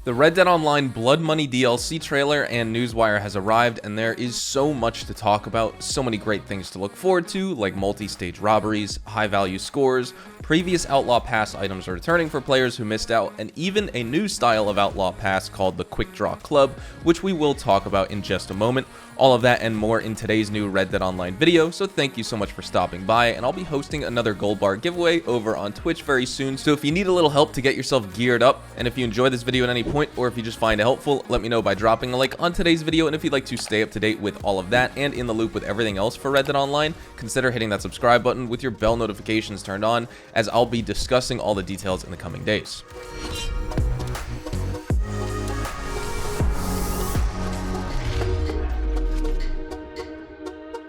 The Red Dead Online Blood Money DLC trailer and Newswire has arrived, and there is so much to talk about, so many great things to look forward to, like multi-stage robberies, high-value scores, previous Outlaw Pass items are returning for players who missed out, and even a new style of Outlaw Pass called the Quick Draw Club, which we will talk about in just a moment. All of that and more in today's new Red Dead Online video, so thank you so much for stopping by, and I'll be hosting another gold bar giveaway over on Twitch very soon, so if you need a little help to get yourself geared up, and if you enjoy this video at any point, or if you just find it helpful, let me know by dropping a like on today's video, and if you'd like to stay up to date with all of that and in the loop with everything else for Red Dead Online, consider hitting that subscribe button with your bell notifications turned on, as I'll be discussing all the details in the coming days.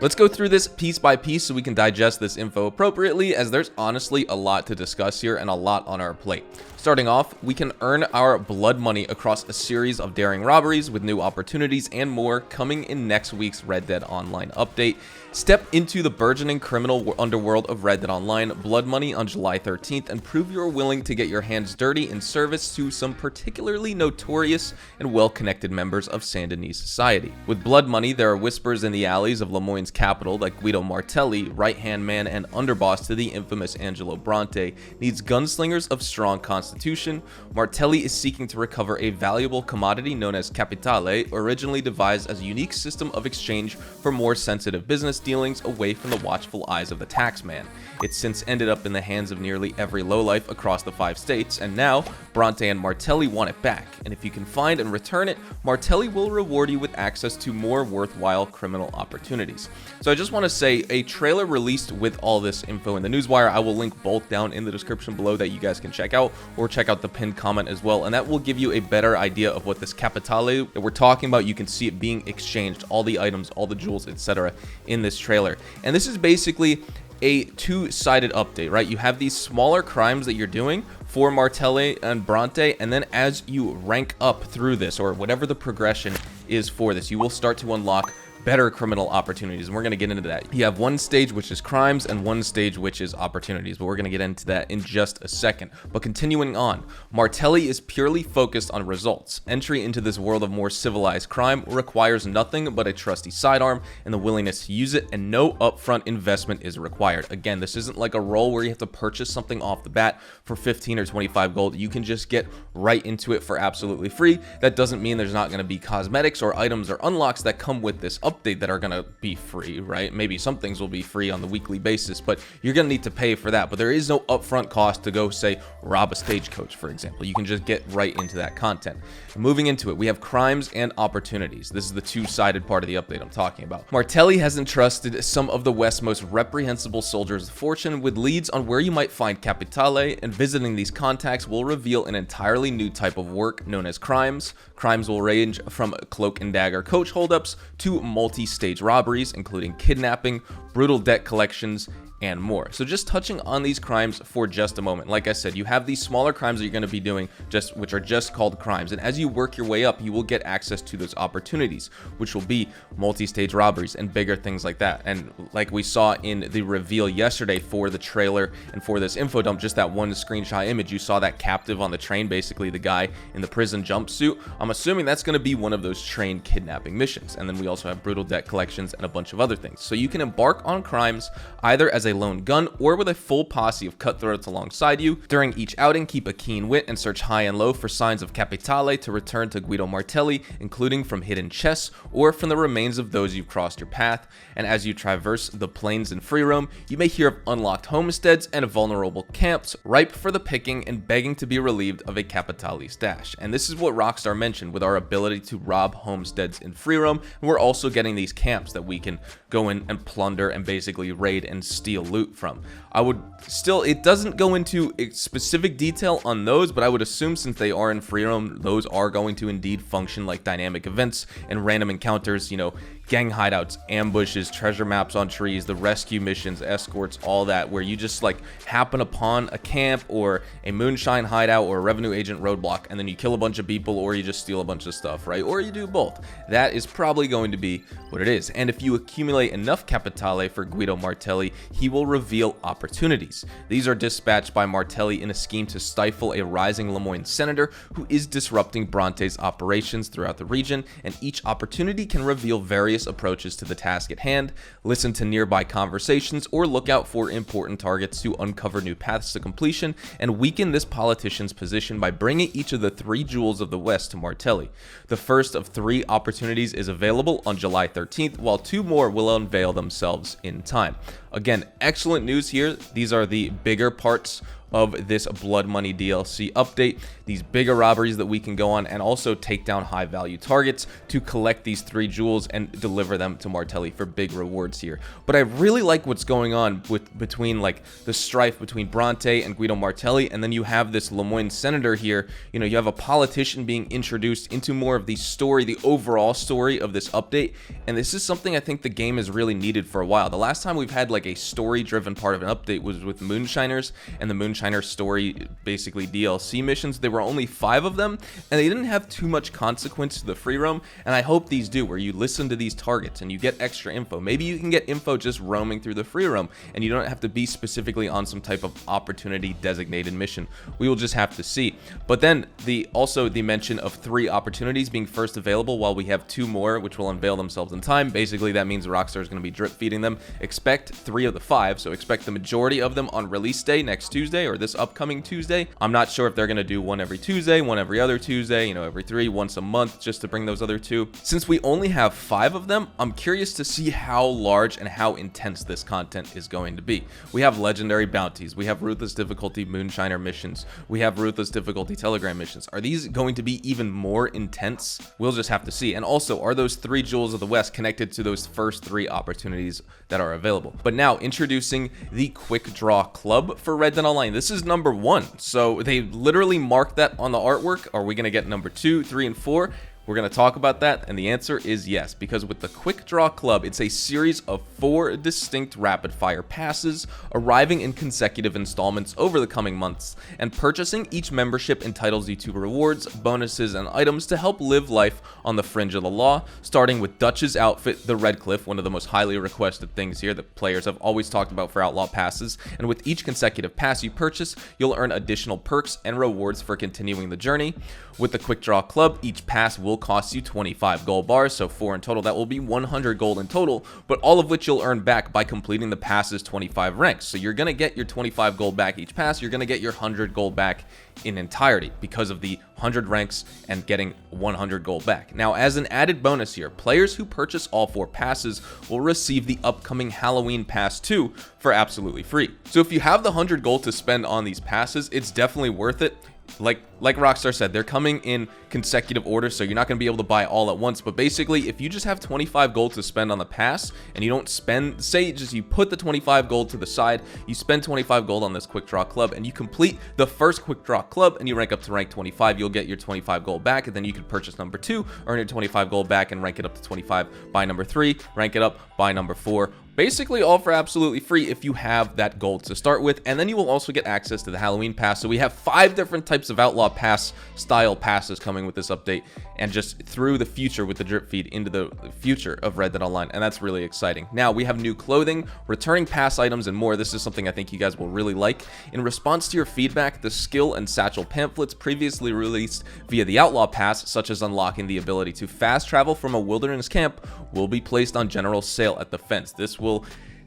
Let's go through this piece by piece so we can digest this info appropriately, as there's honestly a lot to discuss here and a lot on our plate. Starting off, we can earn our blood money across a series of daring robberies with new opportunities and more coming in next week's Red Dead Online update. Step into the burgeoning criminal underworld of Red Dead Online Blood Money on July 13th and prove you're willing to get your hands dirty in service to some particularly notorious and well-connected members of Saint Denis society. With Blood Money, there are whispers in the alleys of Lemoyne's capital that Guido Martelli, right-hand man and underboss to the infamous Angelo Bronte, needs gunslingers of strong constitution. Martelli is seeking to recover a valuable commodity known as capitale, originally devised as a unique system of exchange for more sensitive business dealings away from the watchful eyes of the taxman. It's since ended up in the hands of nearly every lowlife across the 5 states, and now Bronte and Martelli want it back, and if you can find and return it, Martelli will reward you with access to more worthwhile criminal opportunities. So I just want to say, a trailer released with all this info in the Newswire, I will link both down in the description below that you guys can check out, or check out the pinned comment as well, and that will give you a better idea of what this capitale that we're talking about. You can see it being exchanged, all the items, all the jewels, etc. in this trailer. And this is basically a two-sided update, right? You have these smaller crimes that you're doing for Martelli and Bronte, and then as you rank up through this, or whatever the progression is for this, you will start to unlock better criminal opportunities, and we're going to get into that. You have one stage which is crimes and one stage which is opportunities, but we're going to get into that in just a second. But continuing on, Martelli is purely focused on results. Entry into this world of more civilized crime requires nothing but a trusty sidearm and the willingness to use it, and no upfront investment is required. Again, this isn't like a role where you have to purchase something off the bat for 15 or 25 gold. You can just get right into it for absolutely free. That doesn't mean there's not going to be cosmetics or items or unlocks that come with this update that are going to be free, right? Maybe some things will be free on the weekly basis, but you're going to need to pay for that. But there is no upfront cost to go, say, rob a stagecoach, for example. You can just get right into that content. Moving into it, we have crimes and opportunities. This is the two-sided part of the update I'm talking about. Martelli has entrusted some of the West's most reprehensible soldiers of fortune with leads on where you might find capitale, and visiting these contacts will reveal an entirely new type of work known as crimes. Crimes will range from cloak and dagger coach holdups to multi-stage robberies, including kidnapping, brutal debt collections, and more. So just touching on these crimes for just a moment. Like I said, you have these smaller crimes that you're going to be doing, which are just called crimes, and as you work your way up, you will get access to those opportunities, which will be multi-stage robberies and bigger things like that. And like we saw in the reveal yesterday for the trailer and for this info dump, just that one screenshot image, you saw that captive on the train, basically the guy in the prison jumpsuit. I'm assuming that's going to be one of those train kidnapping missions. And then we also have brutal debt collections and a bunch of other things. So you can embark on crimes either as a lone gun or with a full posse of cutthroats alongside you. During each outing, keep a keen wit and search high and low for signs of capitale to return to Guido Martelli, including from hidden chests or from the remains of those you've crossed your path. And as you traverse the plains and free roam, you may hear of unlocked homesteads and vulnerable camps ripe for the picking and begging to be relieved of a capitale stash. And this is what Rockstar mentioned with our ability to rob homesteads in free roam, and we're also getting these camps that we can go in and plunder and basically raid and steal loot from. It doesn't go into specific detail on those, but I would assume since they are in free roam, those are going to indeed function like dynamic events and random encounters, you know, gang hideouts, ambushes, treasure maps on trees, the rescue missions, escorts, all that, where you just like happen upon a camp or a moonshine hideout or a revenue agent roadblock, and then you kill a bunch of people, or you just steal a bunch of stuff, right? Or you do both. That is probably going to be what it is. And if you accumulate enough capitale for Guido Martelli, he will reveal opportunities. These are dispatched by Martelli in a scheme to stifle a rising Lemoyne senator who is disrupting Bronte's operations throughout the region, and each opportunity can reveal various approaches to the task at hand. Listen to nearby conversations or look out for important targets to uncover new paths to completion and weaken this politician's position by bringing each of the 3 jewels of the West to Martelli. The first of 3 opportunities is available on July 13th, while 2 more will unveil themselves in time. Again, excellent news here. These are the bigger parts of this Blood Money DLC update, these bigger robberies that we can go on and also take down high value targets to collect these 3 jewels and deliver them to Martelli for big rewards here. But I really like what's going on between like the strife between Bronte and Guido Martelli, and then you have this Lemoyne senator here. You know, you have a politician being introduced into more of the story, the overall story of this update, and this is something I think the game has really needed for a while. The last time we've had like a story driven part of an update was with Moonshiners and the Moonshiner story, basically DLC missions. There were only 5 of them, and they didn't have too much consequence to the free roam, and I hope these do, where you listen to these targets and you get extra info. Maybe you can get info just roaming through the free roam, and you don't have to be specifically on some type of opportunity designated mission. We will just have to see. But then also the mention of 3 opportunities being first available, while we have 2 more which will unveil themselves in time. Basically that means Rockstar is going to be drip feeding them. Expect 3 of the 5, so expect the majority of them on release day next Tuesday or this upcoming Tuesday. I'm not sure if they're going to do one every Tuesday, one every other Tuesday, you know, every 3, once a month, just to bring those other 2. Since we only have 5 of them, I'm curious to see how large and how intense this content is going to be. We have legendary bounties, we have ruthless difficulty Moonshiner missions, we have ruthless difficulty Telegram missions. Are these going to be even more intense? We'll just have to see. And also, are those 3 jewels of the West connected to those first 3 opportunities that are available? But now, introducing the Quick Draw Club for Red Dead Online. This is number 1, so they literally marked that on the artwork. Are we going to get number 2, 3, and 4? We're going to talk about that, and the answer is yes, because with the Quick Draw Club, it's a series of 4 distinct rapid-fire passes arriving in consecutive installments over the coming months, and purchasing each membership entitles you to rewards, bonuses, and items to help live life on the fringe of the law, starting with Dutch's outfit, the Red Cliff, one of the most highly requested things here that players have always talked about for Outlaw passes, and with each consecutive pass you purchase, you'll earn additional perks and rewards for continuing the journey. With the Quick Draw Club, each pass will cost you 25 gold bars, so 4 in total. That will be 100 gold in total, but all of which you'll earn back by completing the pass's 25 ranks. So you're going to get your 25 gold back each pass, you're going to get your 100 gold back in entirety because of the 100 ranks and getting 100 gold back. Now, as an added bonus here, players who purchase all 4 passes will receive the upcoming Halloween Pass 2 for absolutely free. So if you have the 100 gold to spend on these passes, it's definitely worth it. Like Rockstar said, they're coming in consecutive order, so you're not going to be able to buy all at once. But basically, if you just have 25 gold to spend on the pass, and you don't spend, say just you put the 25 gold to the side, you spend 25 gold on this Quick Draw Club, and you complete the first Quick Draw Club, and you rank up to rank 25, you'll get your 25 gold back, and then you can purchase number 2, earn your 25 gold back, and rank it up to 25, buy number 3, rank it up, buy number 4. Basically all for absolutely free if you have that gold to start with, and then you will also get access to the Halloween Pass. So we have 5 different types of Outlaw Pass style passes coming with this update, and just through the future with the drip feed into the future of Red Dead Online, and that's really exciting. Now we have new clothing, returning pass items, and more. This is something I think you guys will really like. In response to your feedback, the skill and satchel pamphlets previously released via the Outlaw Pass, such as unlocking the ability to fast travel from a wilderness camp, will be placed on general sale at the fence.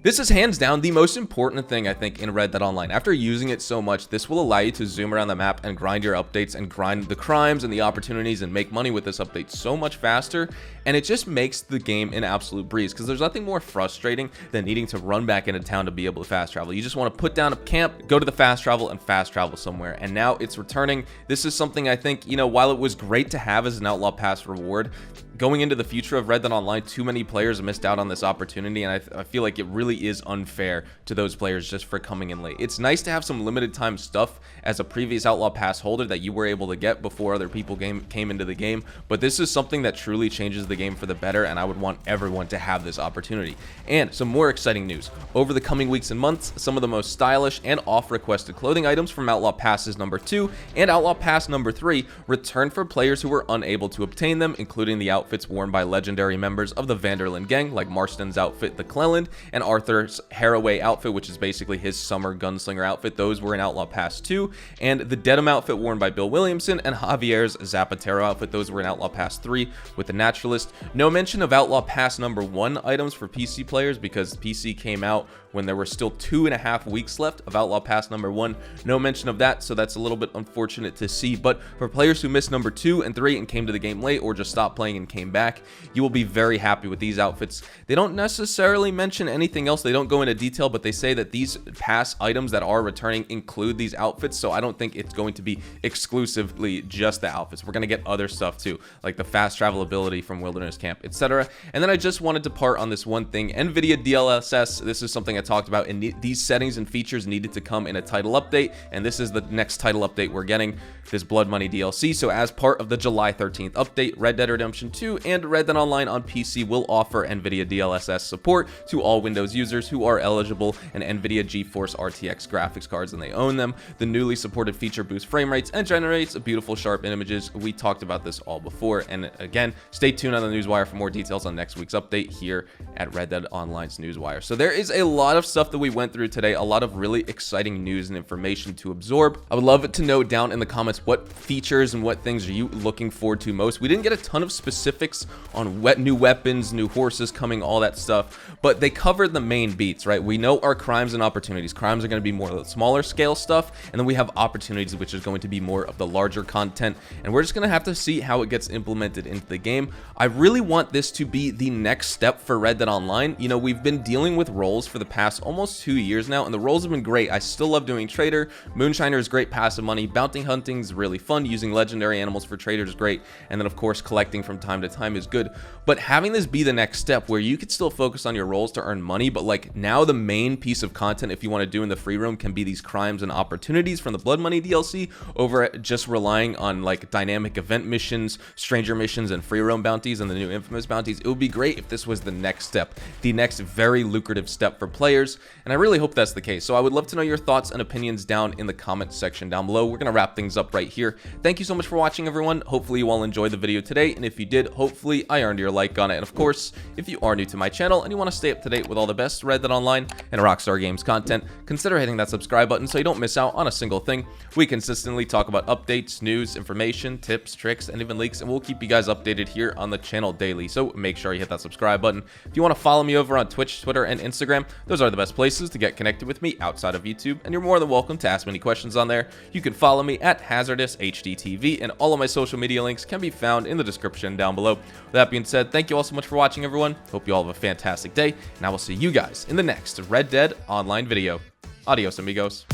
This is hands down the most important thing I think in Red Dead Online. After using it so much, this will allow you to zoom around the map and grind your updates and grind the crimes and the opportunities and make money with this update so much faster, and it just makes the game an absolute breeze, because there's nothing more frustrating than needing to run back into town to be able to fast travel. You just want to put down a camp, go to the fast travel, and fast travel somewhere, and now it's returning. This is something I think, you know, while it was great to have as an Outlaw Pass reward, going into the future of Red Dead Online, too many players missed out on this opportunity, and I feel like it really is unfair to those players just for coming in late. It's nice to have some limited time stuff as a previous Outlaw Pass holder that you were able to get before other people came into the game, but this is something that truly changes the game for the better, and I would want everyone to have this opportunity. And some more exciting news. Over the coming weeks and months, some of the most stylish and off-requested clothing items from Outlaw Passes number 2 and Outlaw Pass number 3 return for players who were unable to obtain them, including the outfits worn by legendary members of the Vanderlyn gang, like Marston's outfit, the Cleland, and Arthur's Haraway outfit, which is basically his summer gunslinger outfit. Those were in Outlaw Pass 2, and the Dedham outfit worn by Bill Williamson, and Javier's Zapatero outfit. Those were in Outlaw Pass 3 with the Naturalist. No mention of Outlaw Pass number 1 items for PC players because PC came out when there were still 2.5 weeks left of Outlaw Pass number 1. No mention of that, so that's a little bit unfortunate to see. But for players who missed number 2 and 3 and came to the game late or just stopped playing and came back, you will be very happy with these outfits. They don't necessarily mention anything else. They don't go into detail, but they say that these pass items that are returning include these outfits, so I don't think it's going to be exclusively just the outfits. We're going to get other stuff too, like the fast travel ability from Wilderness Camp, etc. And then I just wanted to part on this one thing. NVIDIA DLSS, this is something I talked about, and these settings and features needed to come in a title update, and this is the next title update we're getting, this Blood Money DLC. So as part of the July 13th update, Red Dead Redemption 2 and Red Dead Online on PC will offer NVIDIA DLSS support to all Windows users who are eligible and NVIDIA GeForce RTX graphics cards and they own them. The newly supported feature boosts frame rates and generates beautiful sharp images. We talked about this all before, and again, stay tuned on the Newswire for more details on next week's update here at Red Dead Online's Newswire. So there is a lot of stuff that we went through today, a lot of really exciting news and information to absorb. I would love it to know down in the comments what features and what things are you looking forward to most. We didn't get a ton of specifics on new weapons, new horses coming, all that stuff, but they covered the main beats, right? We know our crimes and opportunities. Crimes are going to be more of the smaller scale stuff, and then we have opportunities, which is going to be more of the larger content, and we're just going to have to see how it gets implemented into the game. I really want this to be the next step for Red Dead Online. You know, we've been dealing with roles for the past almost 2 years now, and the roles have been great. I still love doing trader. Moonshiner is great passive money. Bounty hunting is really fun. Using legendary animals for traders is great, and then of course collecting from time to time is good. But having this be the next step where you could still focus on your roles to earn money, but like now the main piece of content, if you want to do in the free roam, can be these crimes and opportunities from the Blood Money DLC over just relying on like dynamic event missions, stranger missions, and free roam bounties and the new infamous bounties. It would be great if this was the next step, the next very lucrative step for players, and I really hope that's the case. So I would love to know your thoughts and opinions down in the comment section down below. We're going to wrap things up right here. Thank you so much for watching, everyone. Hopefully you all enjoyed the video today, and if you did, hopefully I earned your like on it. And of course, if you are new to my channel and you want to stay up to date with all the best Red Dead Online and Rockstar Games content, consider hitting that subscribe button so you don't miss out on a single thing. We consistently talk about updates, news, information, tips, tricks, and even leaks, and we'll keep you guys updated here on the channel daily, so make sure you hit that subscribe button. If you want to follow me over on Twitch, Twitter, and Instagram, those are the best places to get connected with me outside of YouTube, and you're more than welcome to ask me any questions on there. You can follow me at HazardousHDTV, and all of my social media links can be found in the description down below. With that being said, thank you all so much for watching, everyone. Hope you all have a fantastic day, and I will see you guys in the next Red Dead Online video. Adios, amigos.